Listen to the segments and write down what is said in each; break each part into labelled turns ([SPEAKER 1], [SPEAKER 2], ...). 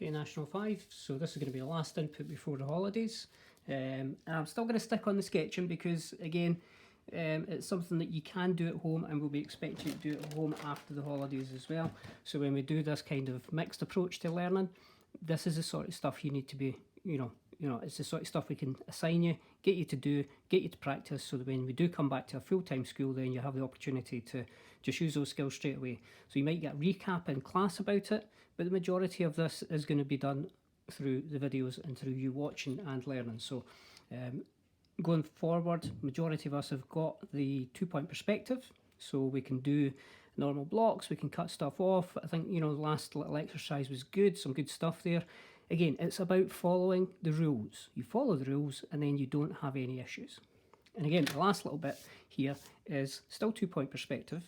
[SPEAKER 1] Okay, National 5, so this is going to be the last input before the holidays. And I'm still going to stick on the sketching because, again, it's something that you can do at home and we'll be expecting you to do it at home after the holidays as well. So when we do this kind of mixed approach to learning, this is the sort of stuff you need to be, it's the sort of stuff we can assign you, get you to do, get you to practice, so that when we do come back to a full-time school, then you have the opportunity to just use those skills straight away. So you might get a recap in class about it, but the majority of this is going to be done through the videos and through you watching and learning. So going forward, majority of us have got the 2-point perspective, so we can do normal blocks, we can cut stuff off. I think, the last little exercise was good, some good stuff there. Again, it's about following the rules. You follow the rules and then you don't have any issues. And again, the last little bit here is still 2-point perspective.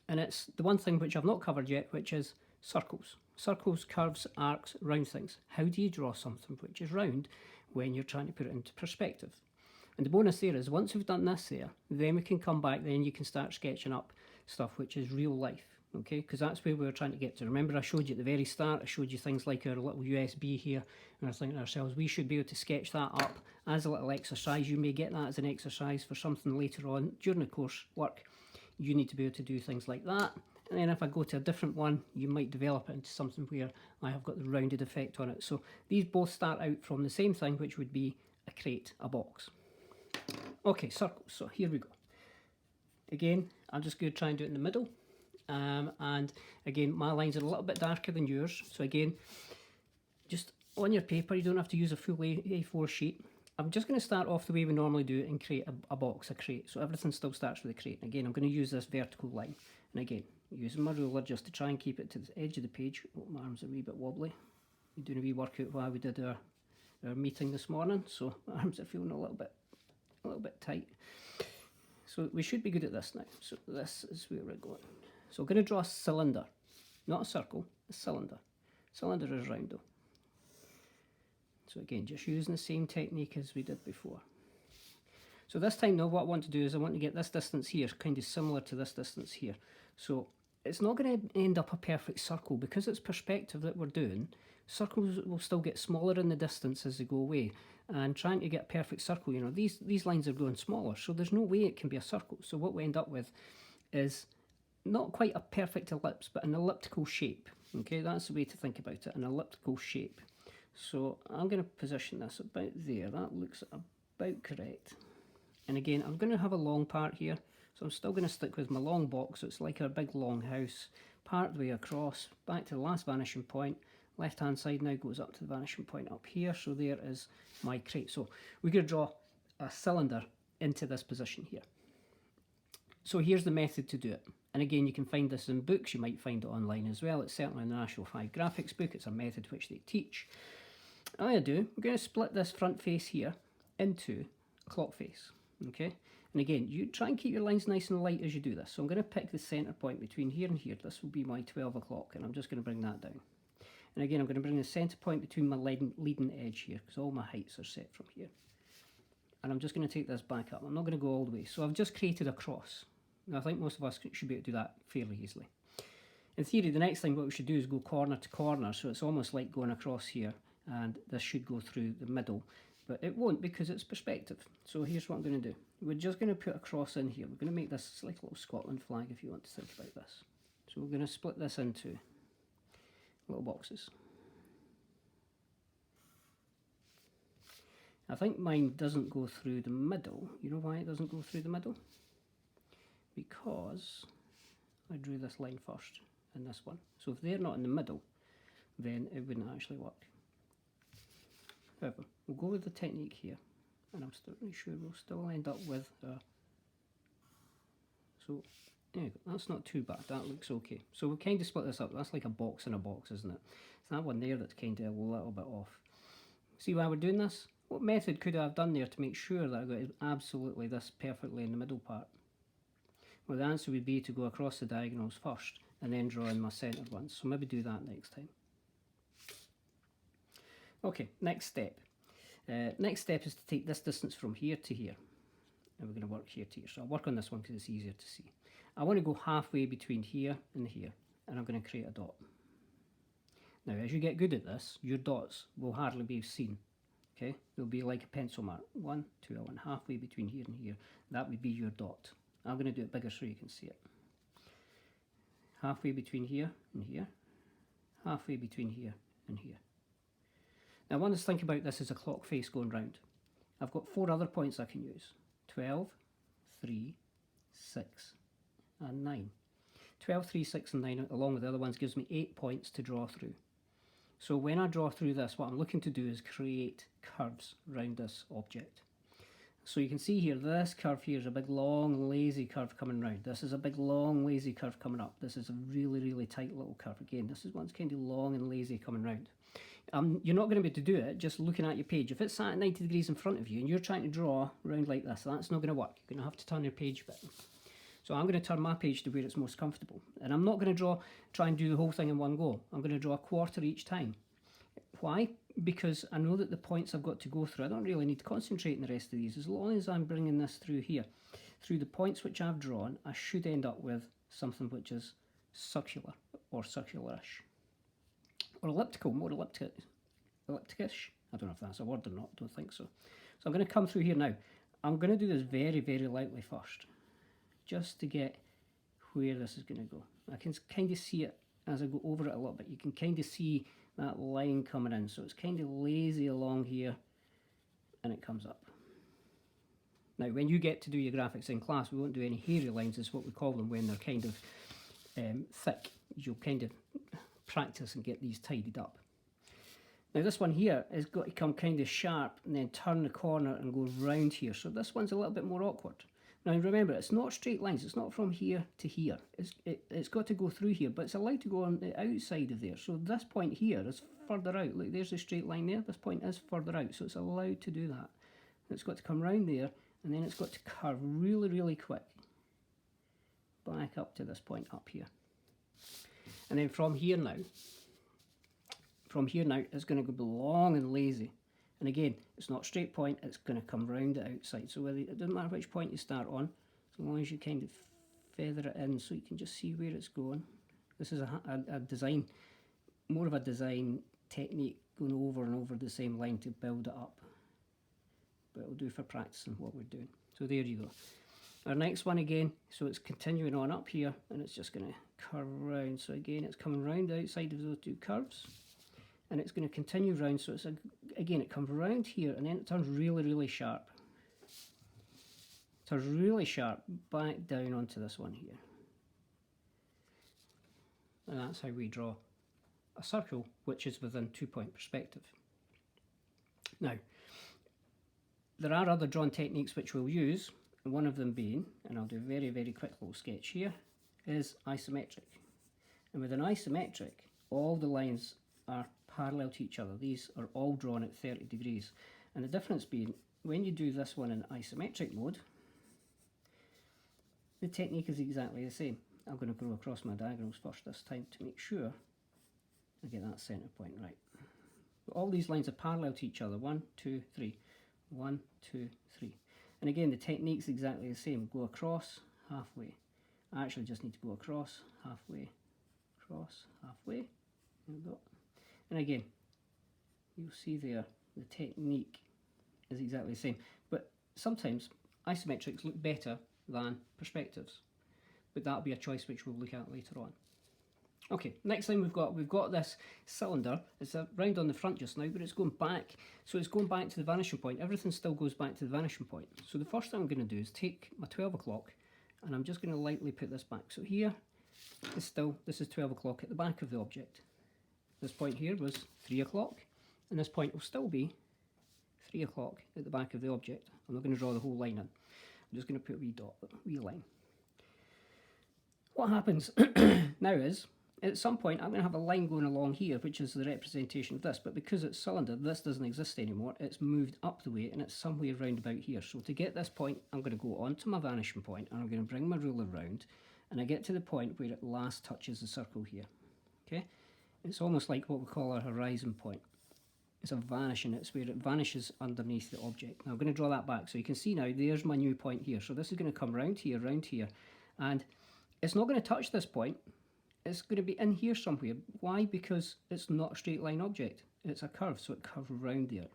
[SPEAKER 1] And it's the one thing which I've not covered yet, which is circles. Circles, curves, arcs, round things. How do you draw something which is round when you're trying to put it into perspective? And the bonus there is, once we've done this there, then we can come back, then you can start sketching up stuff which is real life. Okay, because that's where we were trying to get to. Remember, I showed you at the very start, I showed you things like our little USB here, and we're thinking to ourselves, we should be able to sketch that up as a little exercise. You may get that as an exercise for something later on during the course work. You need to be able to do things like that. And then if I go to a different one, you might develop it into something where I have got the rounded effect on it. So these both start out from the same thing, which would be a crate, a box. Okay, circles, so here we go. Again, I'm just going to try and do it in the middle. And again, my lines are a little bit darker than yours, so again, just on your paper, you don't have to use a full A4 sheet. I'm just going to start off the way we normally do it and create a box, a crate, so everything still starts with a crate. And again, I'm going to use this vertical line, and again, using my ruler just to try and keep it to the edge of the page. Oh, my arms are a wee bit wobbly. I'm doing a wee workout while we did our meeting this morning, so my arms are feeling a little bit tight. So we should be good at this now. So this is where we're going. So I'm going to draw a cylinder, not a circle, a cylinder. Cylinder is round though. So again, just using the same technique as we did before. So this time now what I want to do is I want to get this distance here kind of similar to this distance here. So it's not going to end up a perfect circle because it's perspective that we're doing. Circles will still get smaller in the distance as they go away. And trying to get a perfect circle, these lines are growing smaller, so there's no way it can be a circle. So what we end up with is not quite a perfect ellipse, but an elliptical shape. Okay, that's the way to think about it, an elliptical shape. So I'm going to position this about there. That looks about correct. And again, I'm going to have a long part here, so I'm still going to stick with my long box. So it's like a big long house, part the way across, back to the last vanishing point. Left hand side now goes up to the vanishing point up here, so there is my crate. So we're going to draw a cylinder into this position here. So here's the method to do it. And again, you can find this in books, you might find it online as well. It's certainly in the National 5 graphics book, it's a method which they teach. All I do, we're going to split this front face here into a clock face, okay? And again, you try and keep your lines nice and light as you do this. So I'm going to pick the centre point between here and here. This will be my 12 o'clock, and I'm just going to bring that down. And again, I'm going to bring the centre point between my leading edge here, because all my heights are set from here. And I'm just going to take this back up. I'm not going to go all the way. So I've just created a cross. Now, I think most of us should be able to do that fairly easily. In theory, the next thing what we should do is go corner to corner, so it's almost like going across here, and this should go through the middle, but it won't because it's perspective. So here's what I'm going to do. We're just going to put a cross in here. We're going to make this like a little Scotland flag if you want to think about this. So we're going to split this into little boxes. I think mine doesn't go through the middle. You know why it doesn't go through the middle? Because I drew this line first and this one. So if they're not in the middle, then it wouldn't actually work. However, we'll go with the technique here, and I'm still really sure we'll still end up with so there you go. That's not too bad, that looks okay. So we'll kind of split this up. That's like a box in a box, isn't it? It's that one there that's kind of a little bit off. See why we're doing this? What method could I have done there to make sure that I got absolutely this perfectly in the middle part? Well, the answer would be to go across the diagonals first and then draw in my centre ones. So maybe do that next time. Okay, next step. Next step is to take this distance from here to here. And we're going to work here to here. So I'll work on this one because it's easier to see. I want to go halfway between here and here. And I'm going to create a dot. Now, as you get good at this, your dots will hardly be seen. Okay, they'll be like a pencil mark. 1, 2, 1, halfway between here and here. That would be your dot. I'm going to do it bigger so you can see it. Halfway between here and here. Halfway between here and here. Now, I want us to think about this as a clock face going round. I've got 4 other points I can use. 12, 3, 6, and 9. 12, 3, 6, and 9, along with the other ones, gives me 8 points to draw through. So when I draw through this, what I'm looking to do is create curves around this object. So you can see here, this curve here is a big, long, lazy curve coming round. This is a big, long, lazy curve coming up. This is a really, really tight little curve. Again, this is one's kind of long and lazy coming round. You're not going to be able to do it just looking at your page. If it's sat at 90 degrees in front of you and you're trying to draw around like this, that's not going to work. You're going to have to turn your page a bit. So I'm going to turn my page to where it's most comfortable. And I'm not going to try and do the whole thing in one go. I'm going to draw a quarter each time. Why? Because I know that the points I've got to go through, I don't really need to concentrate on the rest of these. As long as I'm bringing this through here, through the points which I've drawn, I should end up with something which is circular or circularish. Or elliptical, more elliptic-ish. I don't know if that's a word or not, don't think so. So I'm going to come through here now. I'm going to do this very, very lightly first, just to get where this is going to go. I can kind of see it as I go over it a little bit. You can kind of see that line coming in. So it's kind of lazy along here, and it comes up. Now, when you get to do your graphics in class, we won't do any hairy lines, is what we call them, when they're kind of thick. You'll kind of practice and get these tidied up. Now this one here has got to come kind of sharp and then turn the corner and go round here. So this one's a little bit more awkward. Now remember, it's not straight lines. It's not from here to here. It's got to go through here, but it's allowed to go on the outside of there. So this point here is further out. Look, there's a straight line there. This point is further out, so it's allowed to do that. It's got to come round there, and then it's got to curve really, really quick back up to this point up here. And then from here now, it's going to go long and lazy. And again, it's not straight point, it's going to come round the outside. So it doesn't matter which point you start on, as long as you kind of feather it in so you can just see where it's going. This is a design, more of a design technique, going over and over the same line to build it up. But it'll do for practicing what we're doing. So there you go. Our next one again, so it's continuing on up here, and it's just going to curve round. So again, it's coming round the outside of those two curves. And it's going to continue round, so it's again, it comes around here and then it turns really, really sharp. It turns really sharp back down onto this one here. And that's how we draw a circle which is within 2-point perspective. Now, there are other drawing techniques which we'll use, and one of them being, and I'll do a very, very quick little sketch here, is isometric. And with an isometric, all the lines are parallel to each other. These are all drawn at 30 degrees. And the difference being, when you do this one in isometric mode, the technique is exactly the same. I'm going to go across my diagonals first this time to make sure I get that centre point right. But all these lines are parallel to each other. 1, 2, 3. 1, 2, 3. And again, the technique's exactly the same. Go across, halfway. I actually just need to go across, halfway, across, halfway. There we go. And again, you'll see there, the technique is exactly the same. But sometimes isometrics look better than perspectives. But that'll be a choice which we'll look at later on. Okay, next thing we've got this cylinder. It's round on the front just now, but it's going back. So it's going back to the vanishing point. Everything still goes back to the vanishing point. So the first thing I'm going to do is take my 12 o'clock and I'm just going to lightly put this back. So here is this is 12 o'clock at the back of the object. This point here was 3 o'clock, and this point will still be 3 o'clock at the back of the object. I'm not going to draw the whole line in. I'm just going to put a wee dot, a wee line. What happens now is, at some point I'm going to have a line going along here, which is the representation of this, but because it's cylinder, this doesn't exist anymore. It's moved up the way, and it's somewhere round about here. So to get this point, I'm going to go onto my vanishing point, and I'm going to bring my ruler round, and I get to the point where it last touches the circle here. Okay? It's almost like what we call our horizon point. It's a vanishing, it's where it vanishes underneath the object. Now I'm going to draw that back, so you can see now there's my new point here. So this is going to come round here, and it's not going to touch this point it's going to be in here somewhere. Why? Because it's not a straight line object. It's a curve, so it curves around there.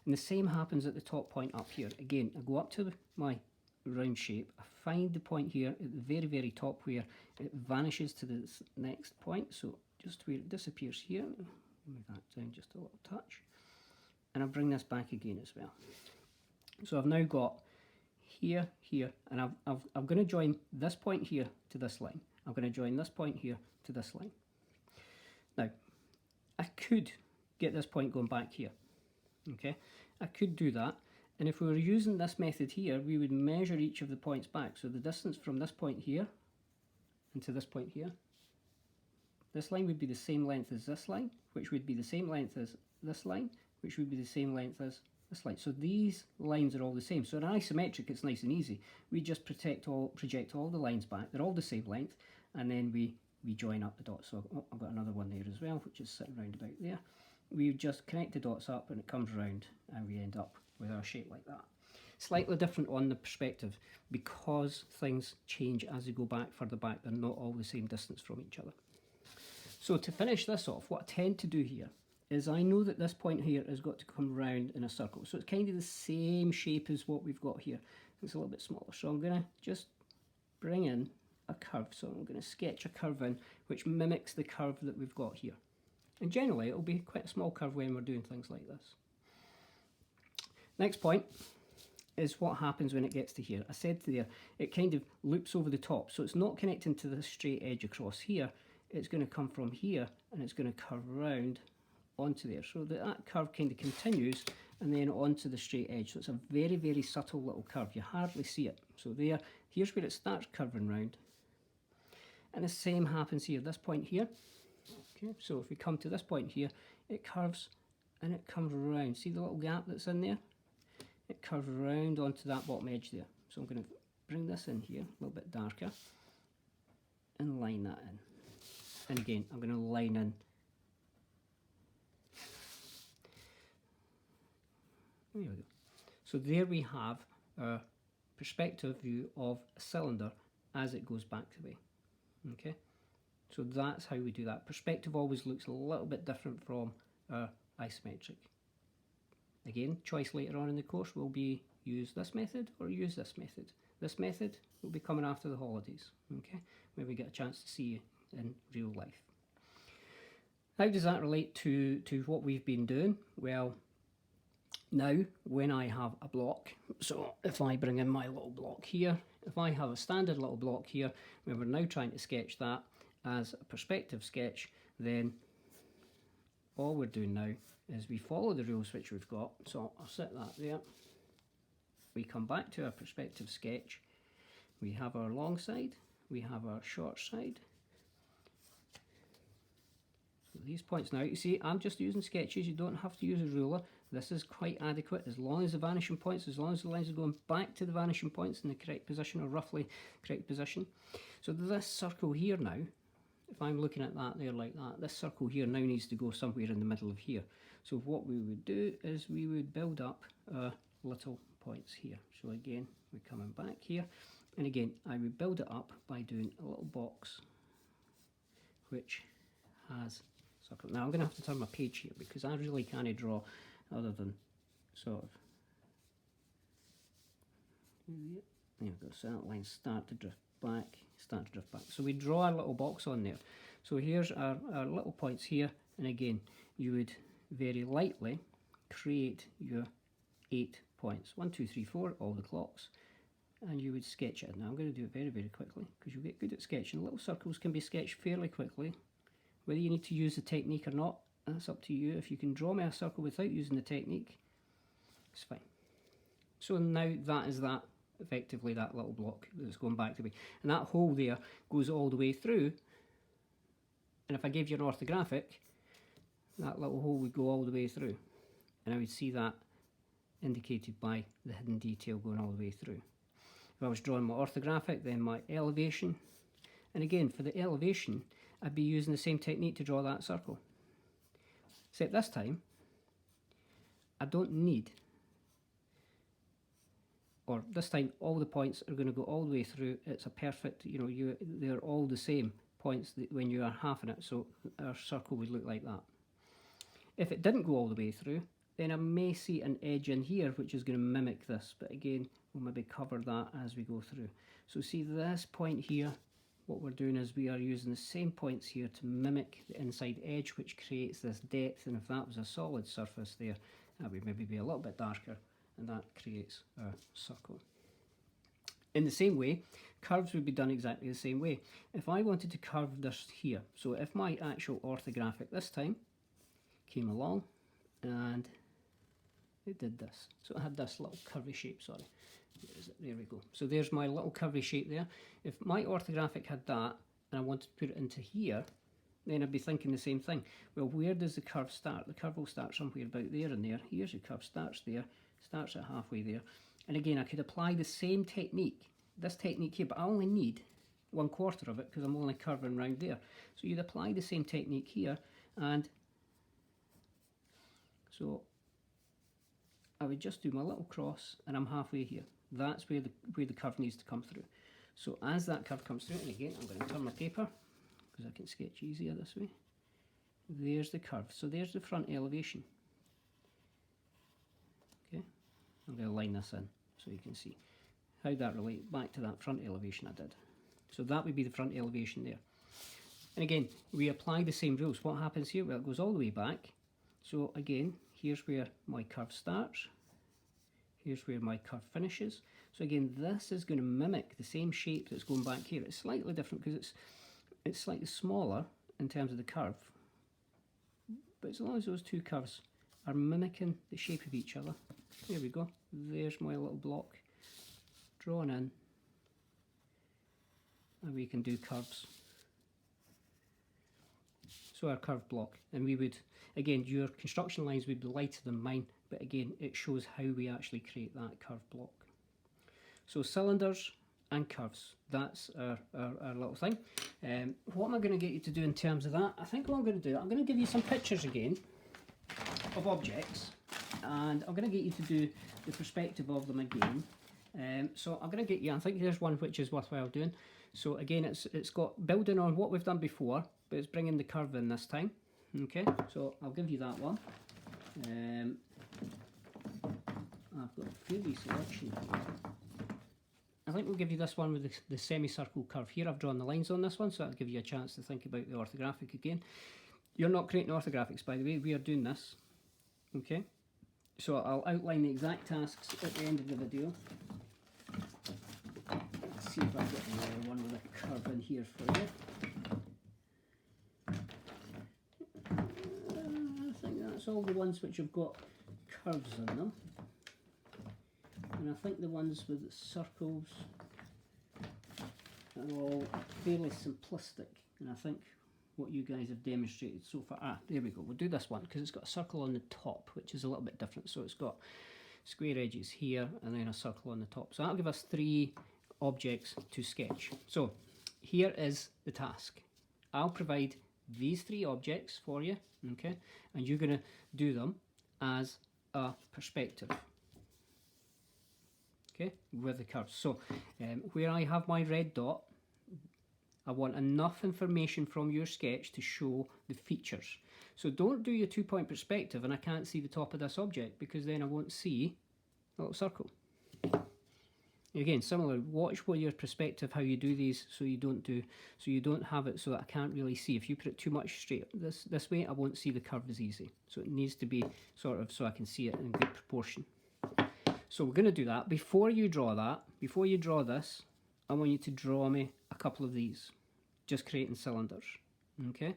[SPEAKER 1] And the same happens at the top point up here. Again, I go up to my round shape, I find the point here at the very, very top where it vanishes to the next point. So just where it disappears here, move that down just a little touch. And I bring this back again as well. So I've now got here, here, and I'm going to join this point here to this line. I'm going to join this point here to this line. Now, I could get this point going back here. Okay, I could do that, and if we were using this method here, we would measure each of the points back. So the distance from this point here and to this point here, this line would be the same length as this line, which would be the same length as this line, which would be the same length as this line. So these lines are all the same. So in isometric, it's nice and easy. We just project all the lines back. They're all the same length, and then we join up the dots. So I've got another one there as well, which is sitting round about there. We just connect the dots up and it comes round and we end up with our shape like that. Slightly different on the perspective because things change as you go back further back. They're not all the same distance from each other. So to finish this off, what I tend to do here is I know that this point here has got to come round in a circle. So it's kind of the same shape as what we've got here. It's a little bit smaller. So I'm going to just bring in a curve. So I'm going to sketch a curve in which mimics the curve that we've got here. And generally, it'll be quite a small curve when we're doing things like this. Next point is what happens when it gets to here. I said there, it kind of loops over the top. So it's not connecting to this straight edge across here. It's going to come from here and it's going to curve round onto there. So that curve kind of continues and then onto the straight edge. So it's a very, very subtle little curve. You hardly see it. So there, here's where it starts curving round. And the same happens here, this point here. Okay, so if we come to this point here, it curves and it comes around. See the little gap that's in there? It curves around onto that bottom edge there. So I'm going to bring this in here, a little bit darker, and line that in. And again, I'm going to line in. There we go. So there we have our perspective view of a cylinder as it goes back to be. Okay? So that's how we do that. Perspective always looks a little bit different from isometric. Again, choice later on in the course will be use this method or use this method. This method will be coming after the holidays, okay, where we get a chance to see you in real life. How does that relate to what we've been doing? Well, now when I have a block, so if I bring in my little block here, if I have a standard little block here, when we're now trying to sketch that as a perspective sketch, then all we're doing now is we follow the rules which we've got. So I'll set that there. We come back to our perspective sketch. We have our long side, we have our short side. So these points now, you see, I'm just using sketches. You don't have to use a ruler. This is quite adequate as long as the vanishing points, as long as the lines are going back to the vanishing points in the correct position or roughly correct position. So this circle here now, if I'm looking at that there like that, this circle here now needs to go somewhere in the middle of here. So what we would do is we would build up little points here. So again, we're coming back here. And again, I would build it up by doing a little box which has circle. Now I'm going to have to turn my page here because I really can't draw other than sort of. There we go, so that line start to drift back, start to drift back. So we draw our little box on there. So here's our little points here, and again, you would very lightly create your 8 points. 1, 2, 3, 4, all the clocks. And you would sketch it. Now I'm going to do it very, very quickly because you'll get good at sketching. Little circles can be sketched fairly quickly. Whether you need to use the technique or not, that's up to you. If you can draw me a circle without using the technique, it's fine. So now that is that, effectively that little block that's going back to be. And that hole there goes all the way through. And if I gave you an orthographic, that little hole would go all the way through. And I would see that indicated by the hidden detail going all the way through. If I was drawing my orthographic, then my elevation. And again, for the elevation, I'd be using the same technique to draw that circle. Except this time, I don't need, or this time all the points are going to go all the way through. It's a perfect, they're all the same points that when you are halving it, so our circle would look like that. If it didn't go all the way through, then I may see an edge in here which is going to mimic this, but again, we'll maybe cover that as we go through. So see this point here, what we're doing is we are using the same points here to mimic the inside edge, which creates this depth, and if that was a solid surface there, that would maybe be a little bit darker, and that creates a circle. In the same way, curves would be done exactly the same way. If I wanted to curve this here, so if my actual orthographic this time came along and it did this, so it had this little curvy shape, sorry. There we go. So there's my little curvy shape there. If my orthographic had that and I wanted to put it into here, then I'd be thinking the same thing. Well, where does the curve start? The curve will start somewhere about there and there. Here's the curve, starts there, starts at halfway there. And again, I could apply the same technique, this technique here, but I only need 1/4 of it because I'm only curving around there. So you'd apply the same technique here, and so I would just do my little cross and I'm halfway here. That's where the curve needs to come through. So as that curve comes through, and again I'm going to turn my paper because I can sketch easier this way. There's the curve. So there's the front elevation. Okay, I'm going to line this in so you can see how that relates back to that front elevation I did. So that would be the front elevation there. And again, we apply the same rules. What happens here? Well, it goes all the way back. So again, here's where my curve starts. Here's where my curve finishes. So again, this is going to mimic the same shape that's going back here. It's slightly different because it's slightly smaller in terms of the curve. But as long as those two curves are mimicking the shape of each other, there we go. There's my little block drawn in. And we can do curves. So our curve block, and we would, again, your construction lines would be lighter than mine, but again, it shows how we actually create that curve block. So cylinders and curves, that's our little thing. What am I going to get you to do in terms of that? I think what I'm going to do, I'm going to give you some pictures again of objects, and I'm going to get you to do the perspective of them again. So I'm going to get you, I think there's one which is worthwhile doing. So again, it's got building on what we've done before, but it's bringing the curve in this time. Okay, so I'll give you that one. I've got a fairly selection here. I think we'll give you this one with the semicircle curve here. I've drawn the lines on this one, so that'll give you a chance to think about the orthographic again. You're not creating orthographics, by the way, we are doing this. Okay, so I'll outline the exact tasks at the end of the video. Let's see if I've got another one with a curve in here for you. I think that's all the ones which have got curves in them. And I think the ones with circles are all fairly simplistic. And I think what you guys have demonstrated so far, there we go, we'll do this one because it's got a circle on the top, which is a little bit different. So it's got square edges here and then a circle on the top. So that'll give us 3 objects to sketch. So here is the task. I'll provide these 3 objects for you, okay, and you're going to do them as a perspective, okay, with the curves. So where I have my red dot, I want enough information from your sketch to show the features. So don't do your 2-point perspective and I can't see the top of this object, because then I won't see a little circle. Again, similar, watch what your perspective, how you do these, so you don't have it so that I can't really see. If you put it too much straight this way, I won't see the curve as easy. So it needs to be sort of so I can see it in good proportion. So we're going to do that. Before you draw that, before you draw this, I want you to draw me a couple of these, just creating cylinders, okay?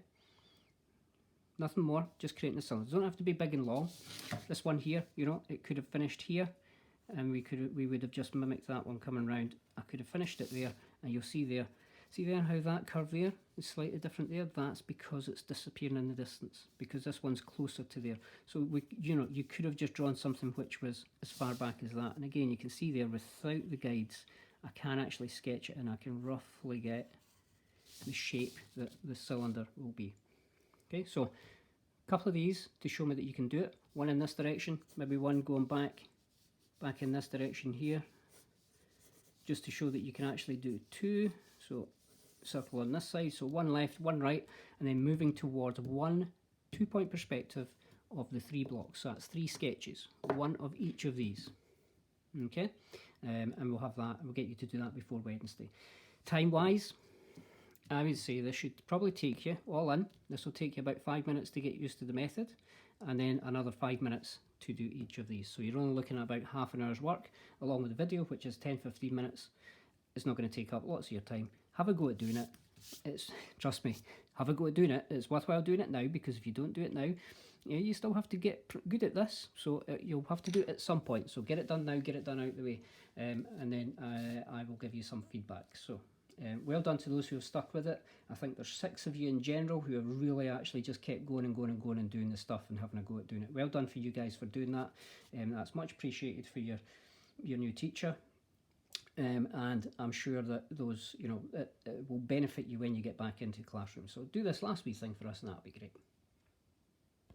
[SPEAKER 1] Nothing more, just creating the cylinders. Don't have to be big and long. This one here, you know, it could have finished here, and we would have just mimicked that one coming round. I could have finished it there, and you'll see there how that curve there is slightly different there. That's because it's disappearing in the distance, because this one's closer to there. So you could have just drawn something which was as far back as that. And again, you can see there, without the guides, I can actually sketch it, and I can roughly get the shape that the cylinder will be. Okay, so a couple of these to show me that you can do it. One in this direction, maybe one going back in this direction here, just to show that you can actually do 2. So circle on this side, so one left, one right, and then moving towards one 2-point perspective of the 3 blocks. So that's 3 sketches, one of each of these. Okay, and we'll have that, we'll get you to do that before Wednesday. Time wise, I would say this should probably take you, all in, this will take you about 5 minutes to get used to the method, and then another 5 minutes to do each of these. So you're only looking at about half an hour's work, along with the video, which is 10-15 minutes. It's not going to take up lots of your time. Have a go at doing it. Trust me, have a go at doing it. It's worthwhile doing it now, because if you don't do it now, you still have to get good at this. So you'll have to do it at some point. So get it done now, get it done out of the way, and then I will give you some feedback. So well done to those who have stuck with it. I think there's 6 of you in general who have really actually just kept going and going and going and doing the stuff and having a go at doing it. Well done for you guys for doing that. That's much appreciated for your new teacher. And I'm sure that those, it will benefit you when you get back into the classroom. So do this last wee thing for us and that'll be great.